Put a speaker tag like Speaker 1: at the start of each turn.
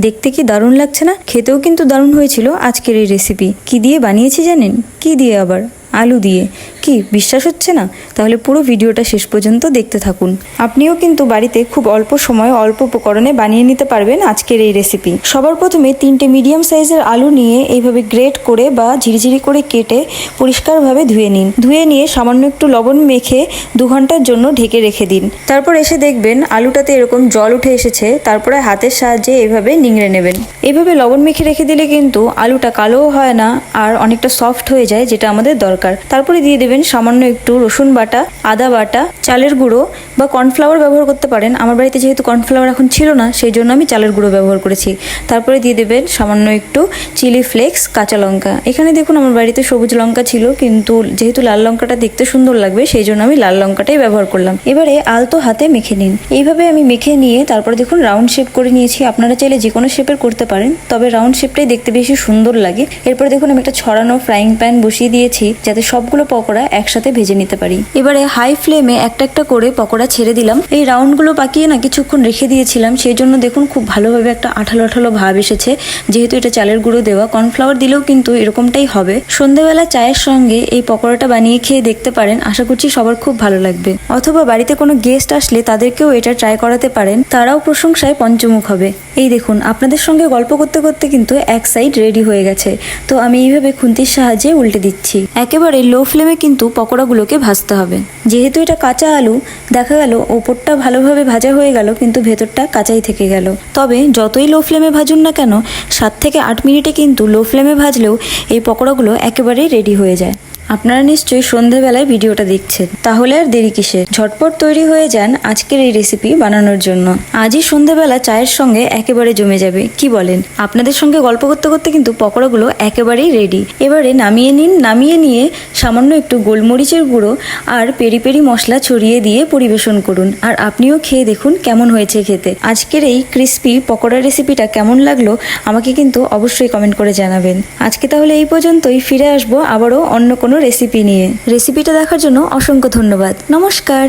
Speaker 1: দেখতে কি দারুণ লাগছে না? খেতেও কিন্তু দারুণ হয়েছিল আজকের এই রেসিপি। কি দিয়ে বানিয়েছি জানেন? কি দিয়ে আবার? আলু দিয়ে। কি বিশ্বাস হচ্ছে না? তাহলে পুরো ভিডিওটা শেষ পর্যন্ত দেখতে থাকুন। আপনিও কিন্তু বাড়িতে খুব অল্প সময় অল্প উপকরণে বানিয়ে নিতে পারবেন আজকের এই রেসিপি। সবার প্রথমে 3টে মিডিয়াম সাইজের আলু নিয়ে এইভাবে গ্রেট করে বা ঝিরিঝিরি করে কেটে পরিষ্কারভাবে ধুয়ে নিন। ধুয়ে নিয়ে সামান্য একটু লবণ মেখে 2 ঘন্টার জন্য ঢেকে রেখে দিন। তারপর এসে দেখবেন আলুটাতে এরকম জল উঠে এসেছে। তারপরে হাতের সাহায্যে এইভাবে নিংড়ে নেবেন। এইভাবে লবণ মেখে রেখে দিলে কিন্তু আলুটা কালোও হয় না আর অনেকটা সফট হয়ে যায়, যেটা আমাদের দরকার। তারপরে দিয়ে দেবেন সামান্য একটু রসুন বাটা, আদা বাটা, চালের গুঁড়ো বা কর্নফ্লাওয়ার ব্যবহার করতে পারেন। আমার বাড়িতে যেহেতু কর্নফ্লাওয়ার এখন ছিল না, সেই জন্য আমি চালের গুঁড়ো ব্যবহার করেছি। তারপরে দিয়ে দেবেন সামান্য একটু চিলি ফ্লেক্স, কাঁচা লঙ্কা। এখানে দেখুন আমার বাড়িতে সবুজ লঙ্কা ছিল, কিন্তু যেহেতু লাল লঙ্কাটা দেখতে সুন্দর লাগবে সেই জন্য আমি লাল লঙ্কাটাই ব্যবহার করলাম। এবারে আলতো হাতে মেখে নিন। এইভাবে আমি মেখে নিয়ে তারপরে দেখুন রাউন্ড শেপ করে নিয়েছি। আপনারা চাইলে যে কোনো শেপের করতে পারেন, তবে রাউন্ড শেপটাই দেখতে বেশি সুন্দর লাগে। এরপরে দেখুন আমি একটা ছড়ানো ফ্রাইং প্যান বসিয়ে দিয়েছি, যাতে সবগুলো পকোড়া একসাথে ভেজে নিতে পারি। এবারে হাই ফ্লেমে একটা একটা করে পকোড়া ছেড়ে দিলাম। এই রাউন্ডগুলো পাকিয়ে না কিছুক্ষণ রেখে দিয়েছিলাম, সেই জন্য দেখুন খুব ভালোভাবে একটা আঠালো আঠালো ভাব এসেছে। যেহেতু এটা চালের গুঁড়ো দেওয়া, কর্নফ্লাওয়ার দিলেও কিন্তু এরকমটাই হবে। সন্ধ্যেবেলা চায়ের সঙ্গে এই পকোড়াটা বানিয়ে খেয়ে দেখতে পারেন, আশা করছি সবার খুব ভালো লাগবে। অথবা বাড়িতে কোনো গেস্ট আসলে তাদেরকেও এটা ট্রাই করাতে পারেন, তারাও প্রশংসায় পঞ্চমুখ হবে। এই দেখুন আপনাদের সঙ্গে গল্প করতে করতে কিন্তু এক সাইড রেডি হয়ে গেছে। তো আমি এইভাবে খুন্তির সাহায্যে উল্টে দিচ্ছি। একেবারে লো ফ্লেমে কিন্তু পকোড়াগুলোকে ভাজতে হবে। যেহেতু এটা কাঁচা আলু, দেখা গেল ওপরটা ভালোভাবে ভাজা হয়ে গেল কিন্তু ভেতরটা কাঁচাই থেকে গেল। তবে যতই লো ফ্লেমে ভাজুন না কেন, 7 থেকে 8 মিনিটে কিন্তু লো ফ্লেমে ভাজলেও এই পকোড়াগুলো একেবারেই রেডি হয়ে যায়। আপনারা নিশ্চয়ই সন্ধেবেলায় ভিডিওটা দেখছেন, তাহলে আর দেরি কিসের? ঝটপট তৈরি হয়ে যান আজকের এই রেসিপি বানানোর জন্য। আজই সন্ধেবেলা চায়ের সঙ্গে একেবারে জমে যাবে, কি বলেন? আপনাদের সঙ্গে গল্প করতে করতে কিন্তু পকোড়াগুলো একেবারেই রেডি। এবারে নামিয়ে নিন। নামিয়ে নিয়ে সামান্য একটু গোলমরিচের গুঁড়ো আর পেরি পেরি মশলা ছড়িয়ে দিয়ে পরিবেশন করুন। আর আপনিও খেয়ে দেখুন কেমন হয়েছে খেতে। আজকের এই ক্রিস্পি পকোড়া রেসিপিটা কেমন লাগলো আমাকে কিন্তু অবশ্যই কমেন্ট করে জানাবেন। আজকে তাহলে এই পর্যন্তই। ফিরে আসবো আবারও অন্য কোনো রেসিপি নিয়ে। রেসিপিটা দেখার জন্য অসংখ্য ধন্যবাদ। নমস্কার।